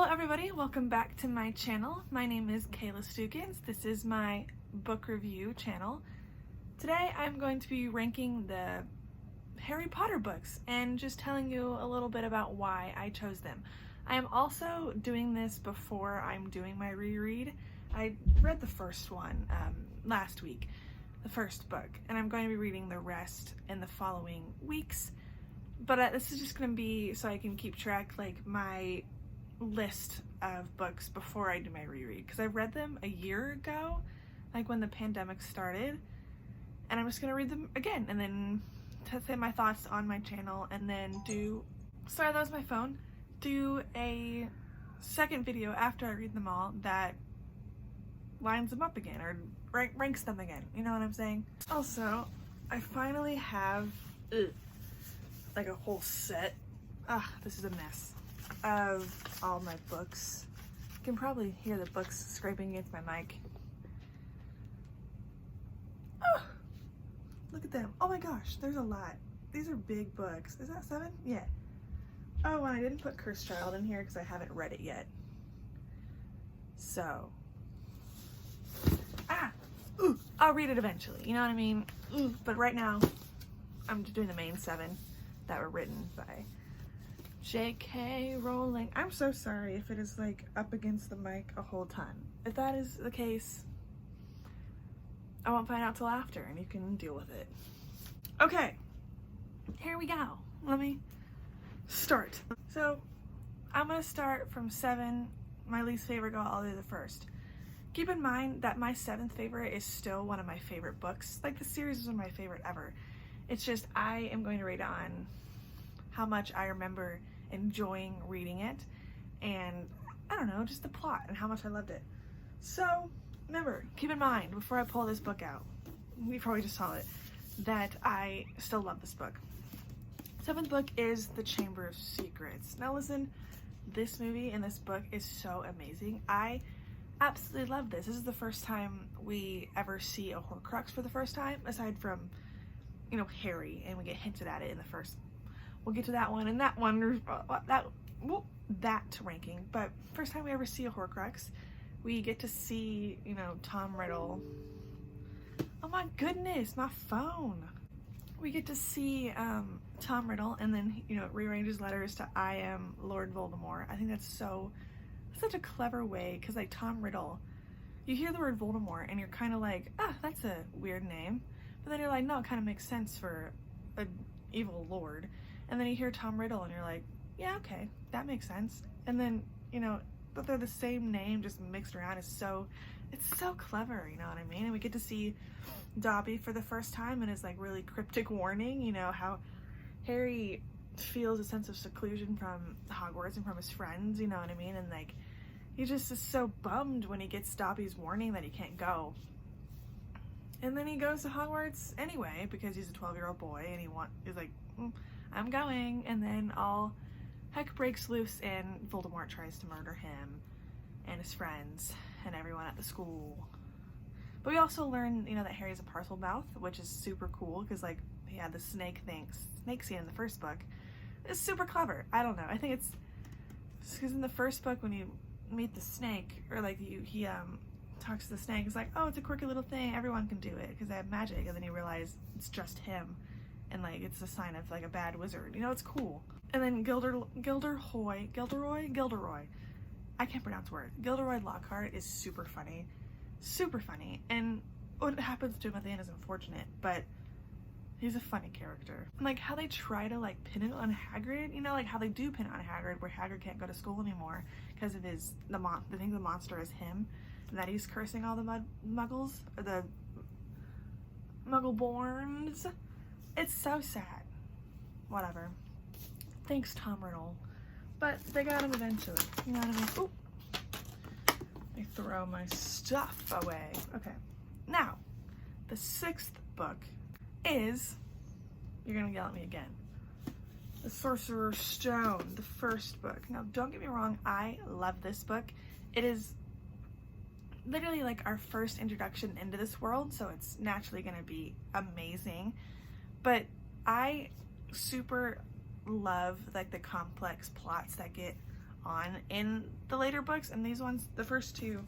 Hello everybody, welcome back to my channel. My name is Kayla Stukins. This is my book review channel. Today I'm going to be ranking the Harry Potter books and just telling you a little bit about why I chose them. I am also doing this before I'm doing my reread. I read the first one last week, the first book, and I'm going to be reading the rest in the following weeks. But this is just going to be so I can keep track, like, my list of books before I do my reread, because I read them a year ago, like when the pandemic started, and I'm just gonna read them again and then to say my thoughts on my channel, and then sorry, that was my phone, do a second video after I read them all that lines them up again or ranks them again, you know what I'm saying? Also, I finally have like a whole set, this is a mess, of all my books. You can probably hear the books scraping against my mic. Oh, look at them. Oh my gosh, there's a lot. These are big books. Is that 7? Yeah. Oh, and I didn't put Cursed Child in here because I haven't read it yet. So, I'll read it eventually, you know what I mean? But right now, I'm just doing the main 7 that were written by J.K. Rowling. I'm so sorry if it is like up against the mic a whole ton. If that is the case, I won't find out till after and you can deal with it. Okay, here we go. Let me start. So I'm gonna start from 7, my least favorite, go all the way to the first. Keep in mind that my 7th favorite is still one of my favorite books. Like, the series is one of my favorite ever. It's just I am going to rate on how much I remember enjoying reading it, and I don't know, just the plot and how much I loved it. So remember, keep in mind before I pull this book out, you probably just saw it, that I still love this book. 7th book is The Chamber of Secrets. Now listen, this movie and this book is so amazing. I absolutely love this. This is the first time we ever see a Horcrux for the first time, aside from, you know, Harry, and we get hinted at it in the first. We'll get to that one and that one, that ranking. But first time we ever see a Horcrux, we get to see, you know, Tom Riddle. Oh my goodness, my phone. We get to see Tom Riddle, and then, you know, rearranges letters to I am Lord Voldemort. I think that's such a clever way, because like Tom Riddle, you hear the word Voldemort and you're kind of like, that's a weird name. But then you're like, no, it kind of makes sense for an evil lord. And then you hear Tom Riddle and you're like, yeah, okay, that makes sense. And then, you know, that they're the same name just mixed around is it's so clever, you know what I mean? And we get to see Dobby for the first time and his like really cryptic warning, you know, how Harry feels a sense of seclusion from Hogwarts and from his friends, you know what I mean? And like, he just is so bummed when he gets Dobby's warning that he can't go. And then he goes to Hogwarts anyway because he's a 12-year-old boy and he's like, I'm going. And then all heck breaks loose and Voldemort tries to murder him and his friends and everyone at the school. But we also learn, you know, that Harry's a Parselmouth, which is super cool because, like, he had the snake scene in the first book. It's super clever. I don't know. I think it's because in the first book when you meet the snake, or like he talks to the snake, it's like, oh, it's a quirky little thing, everyone can do it because they have magic, and then you realize it's just him, and like it's a sign of like a bad wizard, you know, it's cool. And then Gilderoy, I can't pronounce words. Gilderoy Lockhart is super funny, and what happens to him at the end is unfortunate, but he's a funny character. And like how they try to like pin it on Hagrid, you know, like how they do pin it on Hagrid, where Hagrid can't go to school anymore because of they think the monster is him, and that he's cursing all the muggles, or the muggle-borns. It's so sad. Whatever. Thanks, Tom Riddle. But they got him eventually. You know what I mean? Ooh. Let me throw my stuff away. Okay. Now, the 6th book is, you're gonna yell at me again, The Sorcerer's Stone, the first book. Now, don't get me wrong, I love this book. It is literally like our first introduction into this world, so it's naturally gonna be amazing. But I super love like the complex plots that get on in the later books, and these ones, the first two,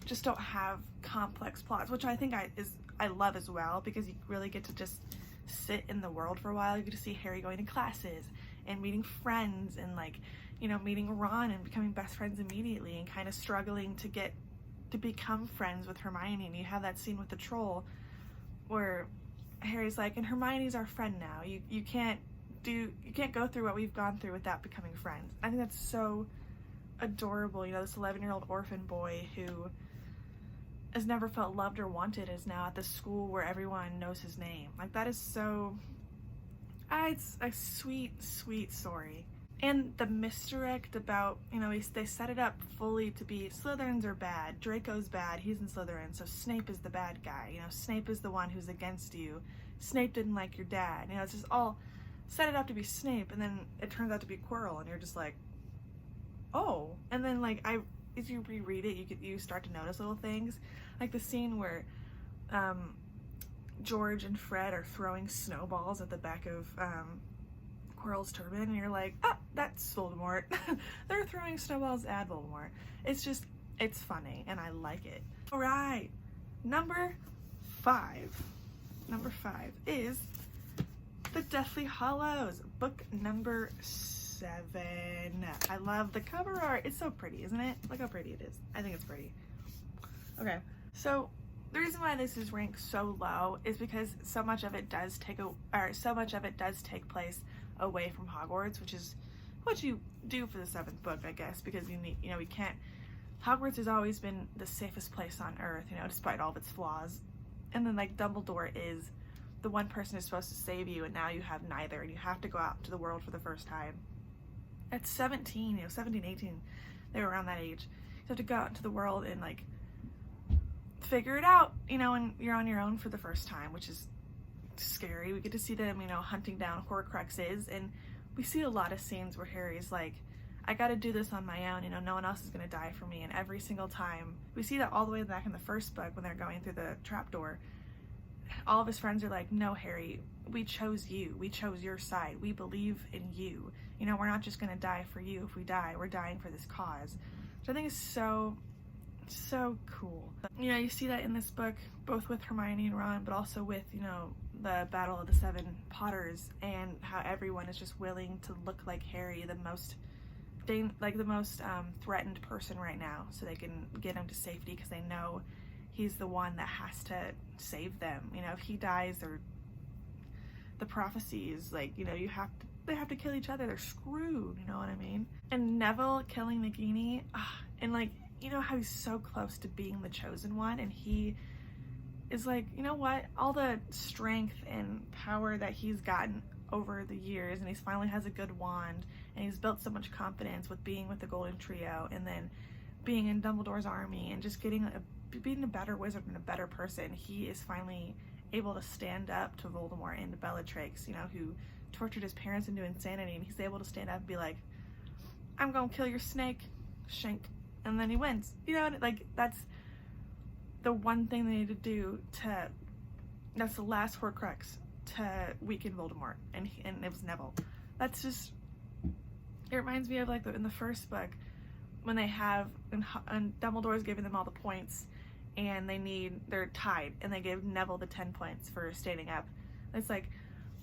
just don't have complex plots, which I think I love as well, because you really get to just sit in the world for a while. You get to see Harry going to classes and meeting friends and, like, you know, meeting Ron and becoming best friends immediately and kind of struggling to become friends with Hermione. And you have that scene with the troll where Harry's like, and Hermione's our friend now. You can't go through what we've gone through without becoming friends. I think that's so adorable. You know, this 11-year-old orphan boy who has never felt loved or wanted is now at the school where everyone knows his name. Like, that is so, it's a sweet, sweet story. And the misdirect about, you know, they set it up fully to be Slytherins are bad, Draco's bad, he's in Slytherin, so Snape is the bad guy. You know, Snape is the one who's against you. Snape didn't like your dad. You know, it's just all set it up to be Snape, and then it turns out to be Quirrell, and you're just like, oh. And then, like, if you reread it, you start to notice little things, like the scene where George and Fred are throwing snowballs at the back of Quirrell's turban, and you're like, ah, that's Voldemort. They're throwing snowballs at Voldemort. It's funny, and I like it. All right, number 5. Number 5 is The Deathly Hallows, book number 7. I love the cover art. It's so pretty, isn't it? Look how pretty it is. I think it's pretty. Okay, so the reason why this is ranked so low is because so much of it does take place away from Hogwarts, which is what you do for the 7th book, I guess, because Hogwarts has always been the safest place on Earth, you know, despite all of its flaws. And then, like, Dumbledore is the one person who's supposed to save you, and now you have neither, and you have to go out to the world for the first time. At 17, 17, 18, they were around that age. You have to go out into the world and, like, figure it out, you know, and you're on your own for the first time, which is scary. We get to see them, hunting down Horcruxes, and we see a lot of scenes where Harry's like, I gotta do this on my own, no one else is gonna die for me. And every single time, we see that all the way back in the first book when they're going through the trapdoor, all of his friends are like, no, Harry, we chose you, we chose your side, we believe in you, we're not just gonna die for you. If we die, we're dying for this cause, which I think is so cool. You see that in this book, both with Hermione and Ron, but also with, the Battle of the Seven Potters, and how everyone is just willing to look like Harry, the most threatened person right now, so they can get him to safety, because they know he's the one that has to save them. If he dies, or the prophecies, they have to kill each other. They're screwed, you know what I mean? And Neville killing Nagini, and how he's so close to being the chosen one, and he is like, you know what, all the strength and power that he's gotten over the years, and he finally has a good wand, and he's built so much confidence with being with the Golden Trio, and then being in Dumbledore's army, and just being a better wizard and a better person. He is finally able to stand up to Voldemort and to Bellatrix, who tortured his parents into insanity, and he's able to stand up and be like, I'm gonna kill your snake, shank. And then he wins. That's the one thing they need to do that's the last Horcrux to weaken Voldemort. And it was Neville. That's just, it reminds me of in the first book, when they have, and Dumbledore's giving them all the points, and they're tied, and they give Neville the 10 points for standing up. It's like,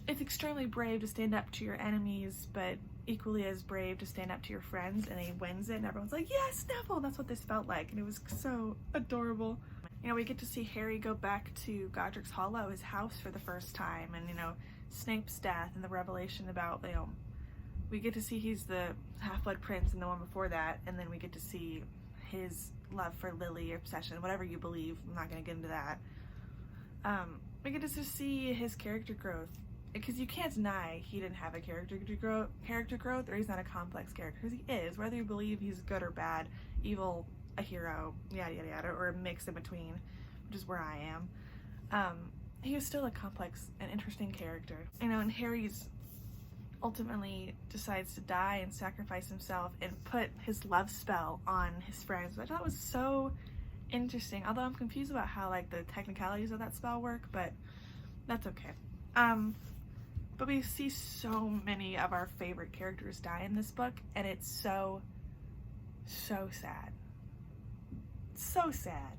it's extremely brave to stand up to your enemies, but equally as brave to stand up to your friends, and he wins it, and everyone's like, yes, Neville! And that's what this felt like, and it was so adorable. We get to see Harry go back to Godric's Hollow, his house, for the first time, and, Snape's death, and the revelation about, we get to see he's the Half-Blood Prince and the one before that, and then we get to see his love for Lily, or obsession, whatever you believe. I'm not going to get into that. We get to just see his character growth, because you can't deny he didn't have a character growth, or he's not a complex character, because he is, whether you believe he's good or bad, evil, a hero, yada yada yada, or a mix in between, which is where I am. He was still a complex and interesting character, and Harry's ultimately decides to die and sacrifice himself and put his love spell on his friends, which I thought was so interesting, although I'm confused about how the technicalities of that spell work, but that's okay. But we see so many of our favorite characters die in this book, and it's so So sad. So sad.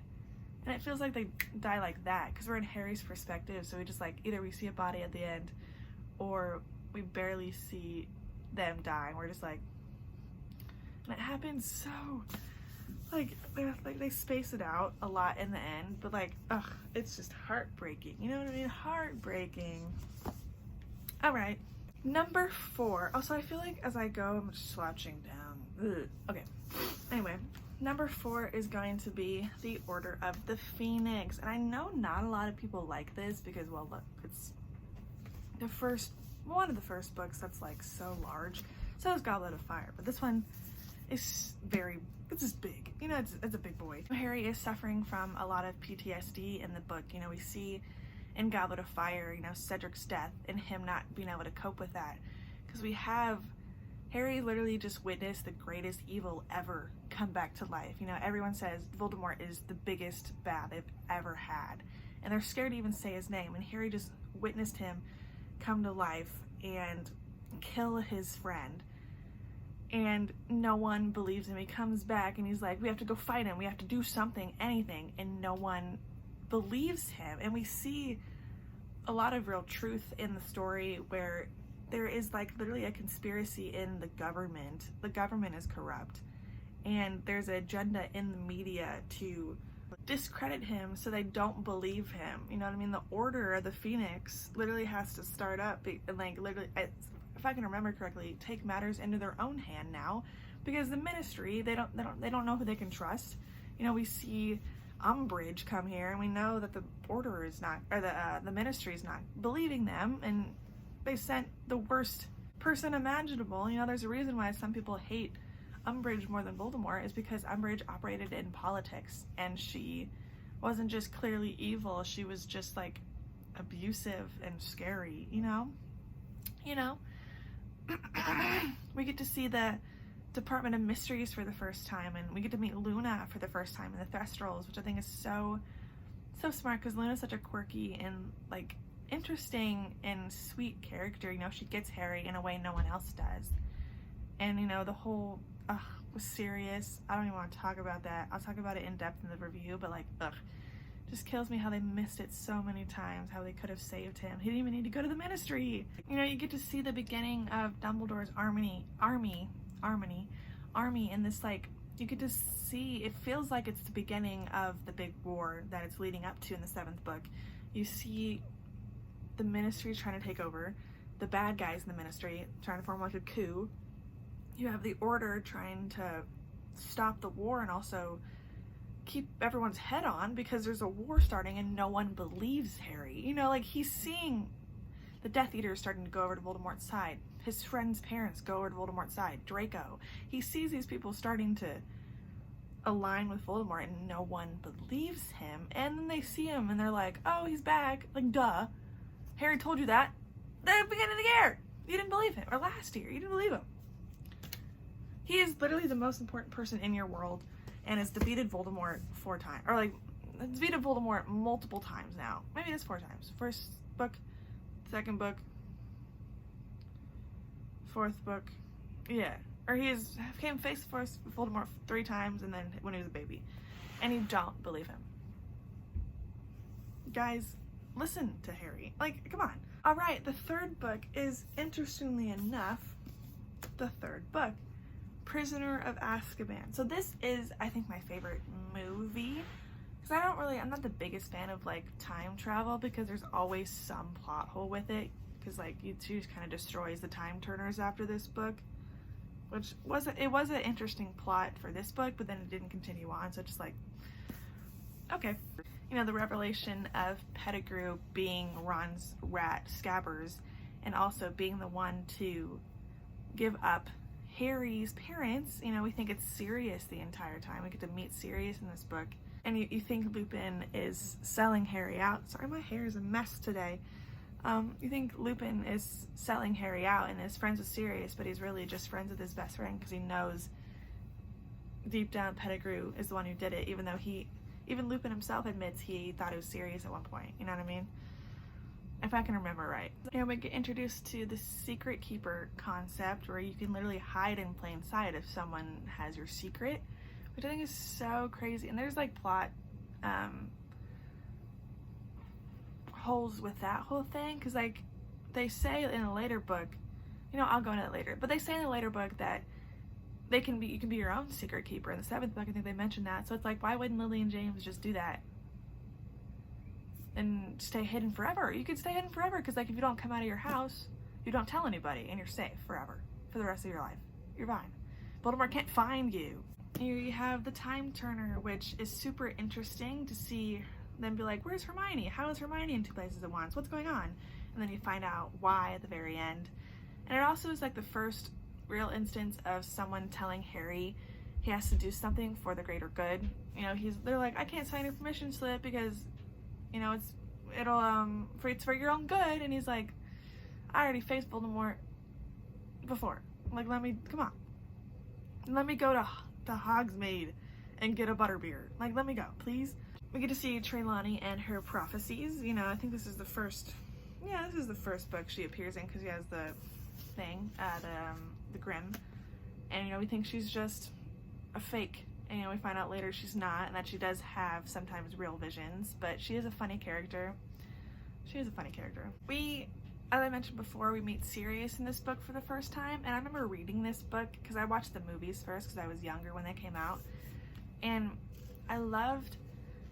And it feels like they die like that because we're in Harry's perspective, so we just like either we see a body at the end or we barely see them die and we're just like, and it happens so like they space it out a lot in the end, but like, ugh, it's just heartbreaking. You know what I mean? Heartbreaking. All right, number 4. Also, I feel like as I go, I'm just slouching down. Ugh. Okay. Anyway, number 4 is going to be the Order of the Phoenix, and I know not a lot of people like this because, well, look, it's one of the first books that's like so large. So is Goblet of Fire, but this one is it's just big. You know, it's a big boy. Harry is suffering from a lot of PTSD in the book. You know, we see in Goblet of Fire, you know, Cedric's death and him not being able to cope with that. Because we have Harry literally just witnessed the greatest evil ever come back to life. You know, everyone says Voldemort is the biggest bad they've ever had. And they're scared to even say his name. And Harry just witnessed him come to life and kill his friend. And no one believes him. He comes back and he's like, we have to go fight him. We have to do something, anything. And no one believes him. And we see a lot of real truth in the story where there is like literally a conspiracy in the government. The government is corrupt. And there's an agenda in the media to discredit him so they don't believe him. You know what I mean? The Order of the Phoenix literally has to start up and like literally, if I can remember correctly, take matters into their own hand now, because the Ministry, they don't know who they can trust. You know, we see Umbridge come here, and we know that the Order is not, or the Ministry is not believing them, and they sent the worst person imaginable. You know, there's a reason why some people hate Umbridge more than Voldemort, is because Umbridge operated in politics, and she wasn't just clearly evil, she was just like abusive and scary, you know? We get to see the Department of Mysteries for the first time, and we get to meet Luna for the first time in the Thestrals, which I think is so smart, because Luna's such a quirky and like interesting and sweet character. You know, she gets Harry in a way no one else does. And you know, the whole was Sirius. I don't even want to talk about that. I'll talk about it in depth in the review, but like, just kills me how they missed it so many times, how they could have saved him. He didn't even need to go to the Ministry. You know, you get to see the beginning of Dumbledore's army in this, like, you get to see, it feels like it's the beginning of the big war that it's leading up to in the 7th book. You see the Ministry trying to take over, the bad guys in the Ministry trying to form like a coup. You have the Order trying to stop the war and also keep everyone's head on because there's a war starting and no one believes Harry. You know, like, he's seeing the Death Eater starting to go over to Voldemort's side. His friend's parents go over to Voldemort's side. Draco. He sees these people starting to align with Voldemort and no one believes him. And then they see him and they're like, oh, he's back. Like, duh. Harry told you that at the beginning of the year. You didn't believe him. Or last year. You didn't believe him. He is literally the most important person in your world and has defeated Voldemort 4 times. Or like, defeated Voldemort multiple times now. Maybe it's 4 times. 1st book, 2nd book, 4th book. Yeah. Or he came face to face with Voldemort 3 times, and then when he was a baby. And you don't believe him. Guys, listen to Harry. Like, come on. Alright, the 3rd book is, interestingly enough, the 3rd book. Prisoner of Azkaban. So this is, I think, my favorite movie. Because I'm not the biggest fan of, like, time travel, because there's always some plot hole with it. Because, like, she just kind of destroys the time turners after this book. Which was an interesting plot for this book, but then it didn't continue on, so just like, okay. You know, the revelation of Pettigrew being Ron's rat, Scabbers, and also being the one to give up Harry's parents. You know, we think it's Sirius the entire time. We get to meet Sirius in this book. And you think Lupin is selling Harry out. Sorry, my hair is a mess today. You think Lupin is selling Harry out and is friends with Sirius, but he's really just friends with his best friend because he knows deep down Pettigrew is the one who did it, even though even Lupin himself admits he thought it was Sirius at one point. You know what I mean? if I can remember right. You know, we get introduced to the secret keeper concept where you can literally hide in plain sight if someone has your secret, which I think is so crazy. And there's like plot holes with that whole thing, because like they say in a later book, you know, I'll go into it later, but they say in the later book that you can be your own secret keeper. In the 7th book, I think they mentioned that. So it's like, why wouldn't Lily and James just do that and stay hidden forever? You could stay hidden forever, because like if you don't come out of your house, you don't tell anybody, and you're safe forever for the rest of your life. You're fine. Voldemort can't find you. Here you have the Time Turner, which is super interesting to see them be like, where's Hermione? How is Hermione in 2 places at once? What's going on? And then you find out why at the very end. And it also is like the first real instance of someone telling Harry he has to do something for the greater good. You know, they're like, I can't sign your permission slip because, you know, it's for your own good. And he's like, I already faced Voldemort before. Like, come on. Let me go to Hogsmeade and get a butterbeer. Like, let me go, please. We get to see Trelawney and her prophecies. You know, I think this is the first book she appears in, because she has the thing, the Grim. And, you know, we think she's just a fake. And, you know, we find out later she's not, and that she does have sometimes real visions, but she is a funny character. She is a funny character. As I mentioned before, we meet Sirius in this book for the first time, and I remember reading this book because I watched the movies first because I was younger when they came out, and I loved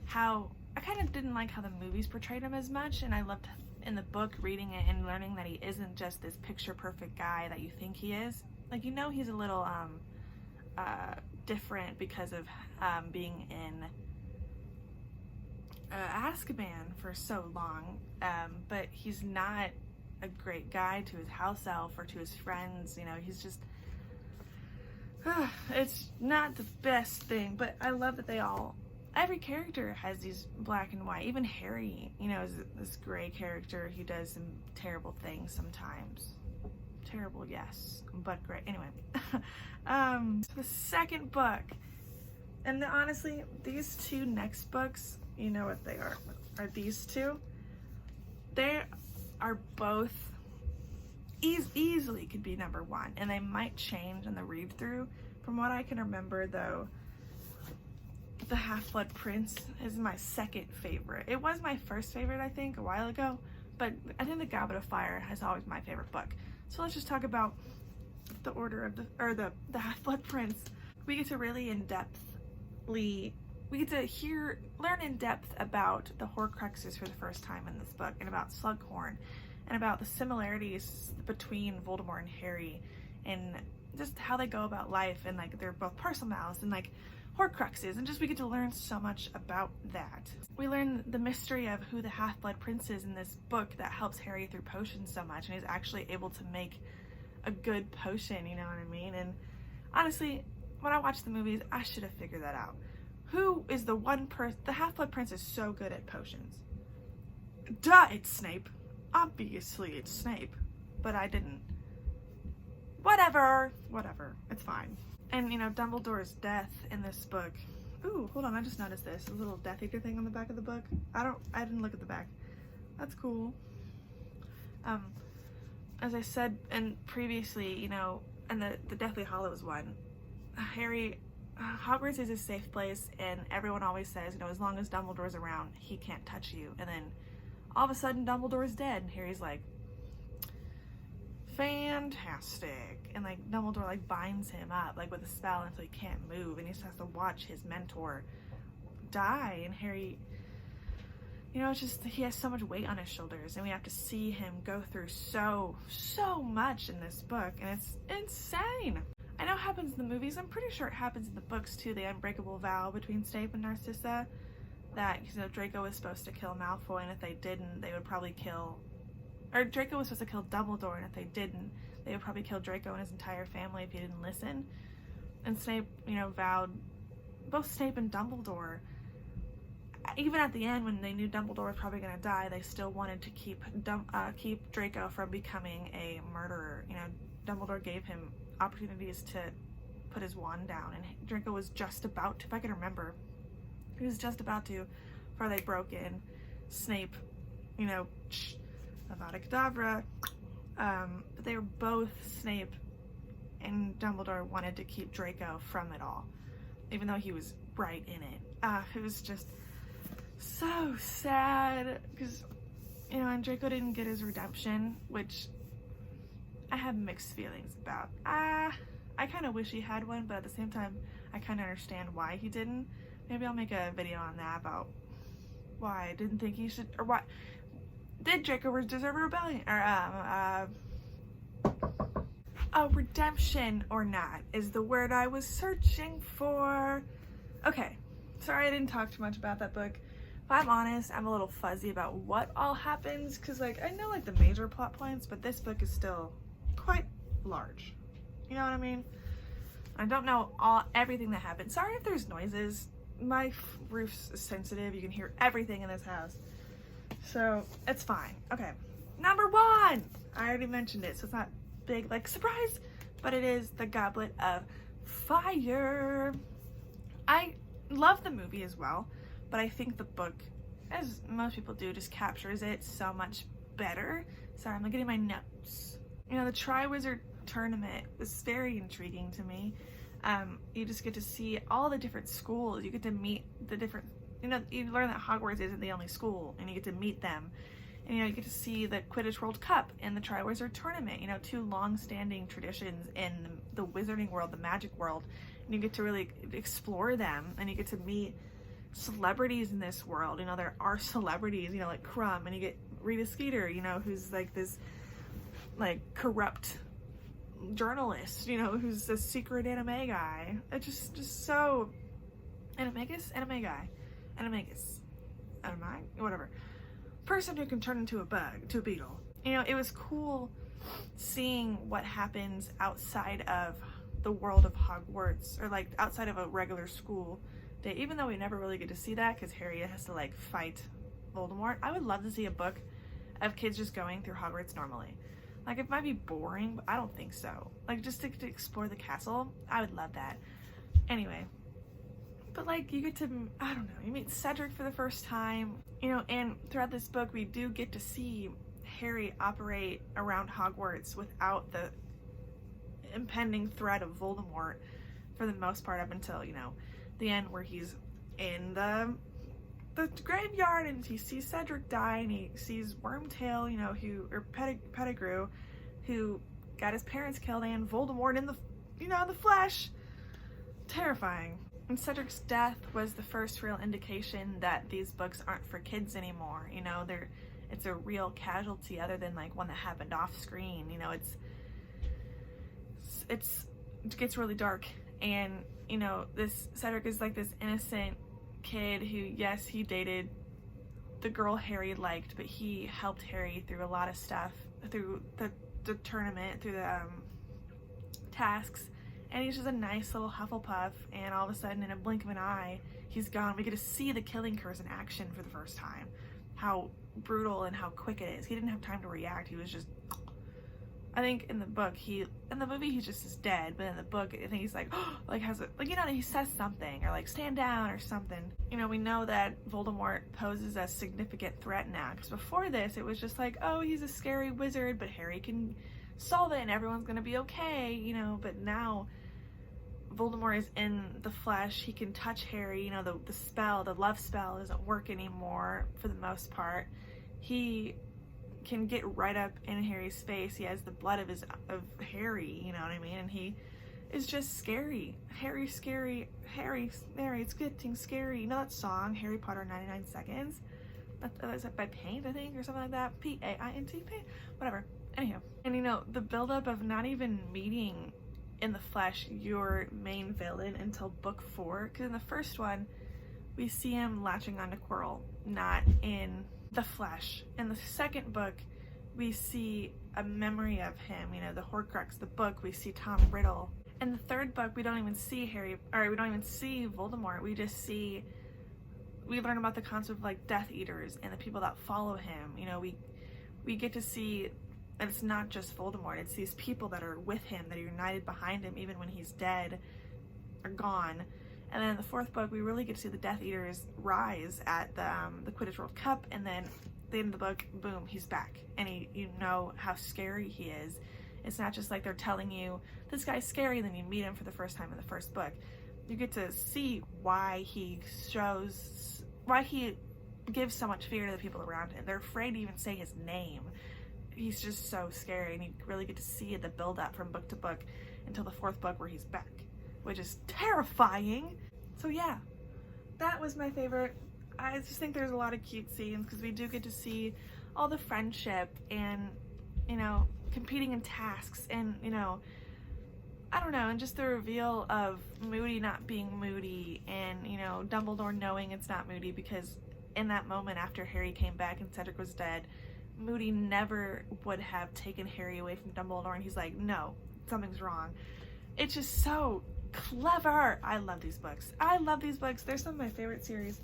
how, I kind of didn't like how the movies portrayed him as much, and I loved in the book reading it and learning that he isn't just this picture perfect guy that you think he is. Like, you know, he's a little different because of being in Azkaban for so long, but he's not a great guy to his house elf or to his friends. You know, he's just it's not the best thing, but I love that every character has these black and white. Even Harry, you know, is this gray character. He does some terrible things sometimes. Terrible, yes, but great. Anyway, the second book, and honestly, these 2 next books, you know what they are these 2. They are both easily could be number 1, and they might change in the read through. From what I can remember, though, The Half-Blood Prince is my second favorite. It was my first favorite, I think, a while ago, but I think The Goblet of Fire has always my favorite book. So let's just talk about the order of the Half-Blood Prince. We get to really learn in depth about the Horcruxes for the first time in this book, and about Slughorn, and about the similarities between Voldemort and Harry, and just how they go about life, and like they're both Parselmouths and like Horcruxes, and just we get to learn so much about that. We learn the mystery of who the Half-Blood Prince is in this book that helps Harry through potions so much, and he's actually able to make a good potion, you know what I mean? And honestly, when I watched the movies, I should have figured that out. Who is the one person? The Half-Blood Prince is so good at potions. Duh, it's Snape. Obviously, it's Snape. But I didn't. Whatever, it's fine. And, you know, Dumbledore's death in this book. Ooh, hold on, I just noticed this. A little Death Eater thing on the back of the book. I didn't look at the back. That's cool. As I said, and previously, you know, in the Deathly Hallows one, Hogwarts is a safe place, and everyone always says, you know, as long as Dumbledore's around, he can't touch you. And then all of a sudden, Dumbledore's dead, and Harry's like, fantastic. And like Dumbledore like binds him up like with a spell until he can't move, and he just has to watch his mentor die. And Harry, you know, it's just, he has so much weight on his shoulders, and we have to see him go through so much in this book, and it's insane. I know it happens in the movies. I'm pretty sure it happens in the books too. The unbreakable vow between Snape and Narcissa, that, you know, Draco was supposed to kill Malfoy, and if they didn't, they would probably kill, or Draco was supposed to kill Dumbledore, and if they didn't, they would probably kill Draco and his entire family if he didn't listen. And Snape, you know, vowed, both Snape and Dumbledore, even at the end when they knew Dumbledore was probably going to die, they still wanted to keep Draco from becoming a murderer. You know, Dumbledore gave him opportunities to put his wand down, and Draco was just about to, if I can remember, he was just about to, before they broke in. Snape, you know, Avada Kedavra. But they were both, Snape and Dumbledore wanted to keep Draco from it all, even though he was right in it. It was just so sad because, you know, and Draco didn't get his redemption, which I have mixed feelings about. I kind of wish he had one, but at the same time, I kind of understand why he didn't. Maybe I'll make a video on that about why I didn't think he should, or why did Draco deserve a rebellion, or a redemption or not is the word I was searching for. Okay, sorry I didn't talk too much about that book. If I'm honest, I'm a little fuzzy about what all happens, because like I know like the major plot points, but this book is still quite large. You know what I mean? I don't know everything that happened. Sorry if there's noises. My roof's sensitive. You can hear everything in this house. So it's fine. Okay. Number 1! I already mentioned it, so it's not big like surprise, but it is The Goblet of Fire. I love the movie as well, but I think the book, as most people do, just captures it so much better. Sorry, I'm getting my notes. You know, the Triwizard Tournament was very intriguing to me. You just get to see all the different schools. You get to meet the different, you know, you learn that Hogwarts isn't the only school, and you get to meet them. And, you know, you get to see the Quidditch World Cup and the Triwizard Tournament, you know, 2 long-standing traditions in the wizarding world, the magic world. And you get to really explore them, and you get to meet celebrities in this world. You know, there are celebrities, you know, like Crumb, and you get Rita Skeeter, you know, who's like this, like, corrupt journalist, you know, who's a secret anime guy. It's just so Animagus, whatever. Person who can turn into a bug, to a beetle. You know, it was cool seeing what happens outside of the world of Hogwarts, or like outside of a regular school day, even though we never really get to see that because Harry has to like fight Voldemort. I would love to see a book of kids just going through Hogwarts normally. Like, it might be boring, but I don't think so. Like, just to explore the castle, I would love that. Anyway, but like, you get to, I don't know, you meet Cedric for the first time, you know, and throughout this book, we do get to see Harry operate around Hogwarts without the impending threat of Voldemort for the most part, up until, you know, the end, where he's in the graveyard and he sees Cedric die, and he sees Wormtail, you know, Pettigrew, who got his parents killed, and Voldemort in the, you know, the flesh. Terrifying. And Cedric's death was the first real indication that these books aren't for kids anymore. You know, it's a real casualty other than like one that happened off screen. You know, it gets really dark, and you know, this Cedric is like this innocent kid who, yes, he dated the girl Harry liked, but he helped Harry through a lot of stuff, through the tournament, through the tasks, and he's just a nice little Hufflepuff, and all of a sudden, in a blink of an eye, he's gone. We get to see the killing curse in action for the first time. How brutal and how quick it is. He didn't have time to react. He was just, I think in the book, in the movie he just is dead, but in the book I think he's like, like has it, like, you know, he says something, or like stand down or something. You know, we know that Voldemort poses a significant threat now, because before this it was just like, oh, he's a scary wizard, but Harry can solve it and everyone's gonna be okay, you know. But now Voldemort is in the flesh. He can touch Harry, you know, the spell, the love spell doesn't work anymore for the most part. He can get right up in Harry's face. He has the blood of Harry, you know what I mean? And he is just scary. Harry's scary. Harry, it's getting scary. You know that song, Harry Potter 99 Seconds? Is that by Paint, I think, or something like that? P-A-I-N-T, Paint? Whatever. Anyhow. And you know, the buildup of not even meeting in the flesh your main villain until book 4, because in the first one, we see him latching onto Quirrell, not in the flesh. In the second book, we see a memory of him, you know, the Horcrux. The book, we see Tom Riddle. In the third book, we don't even see we don't even see Voldemort. We just see, we learn about the concept of like Death Eaters and the people that follow him. You know, we get to see that it's not just Voldemort. It's these people that are with him, that are united behind him, even when he's dead or gone. And then in the fourth book, we really get to see the Death Eaters rise at the Quidditch World Cup, and then the end of the book, boom, he's back. And you know how scary he is. It's not just like they're telling you, this guy's scary, and then you meet him for the first time in the first book. You get to see why he gives so much fear to the people around him. They're afraid to even say his name. He's just so scary, and you really get to see the build up from book to book until the fourth book where he's back, which is terrifying. So yeah, that was my favorite. I just think there's a lot of cute scenes because we do get to see all the friendship and, you know, competing in tasks and, you know, I don't know, and just the reveal of Moody not being Moody and, you know, Dumbledore knowing it's not Moody, because in that moment after Harry came back and Cedric was dead, Moody never would have taken Harry away from Dumbledore, and he's like, no, something's wrong. It's just so clever. I love these books. I love these books. They're some of my favorite series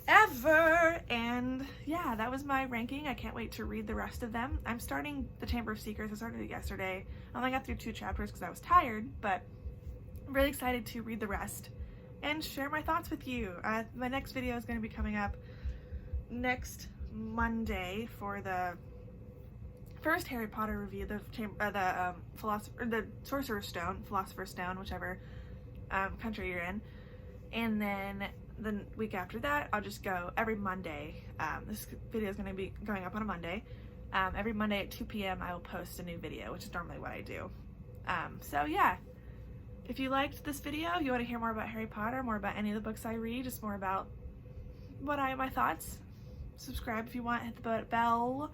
ever. And yeah, that was my ranking. I can't wait to read the rest of them. I'm starting The Chamber of Secrets. I started it yesterday. I only got through 2 chapters because I was tired, but I'm really excited to read the rest and share my thoughts with you. My next video is going to be coming up next Monday for the first Harry Potter review, the Sorcerer's Stone, Philosopher's Stone, whichever country you're in. And then the week after that, I'll just go every Monday. This video is going to be going up on a Monday. Every Monday at 2 p.m. I will post a new video, which is normally what I do. So yeah, if you liked this video, you want to hear more about Harry Potter, more about any of the books I read, just more about my thoughts, subscribe if you want, hit the bell.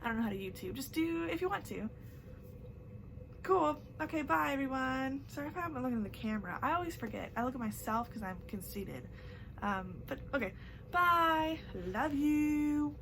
I don't know how to YouTube. Just do if you want to. Cool. Okay, bye everyone. Sorry if I'm looking at the camera. I always forget. I look at myself because I'm conceited. But okay. Bye. Love you.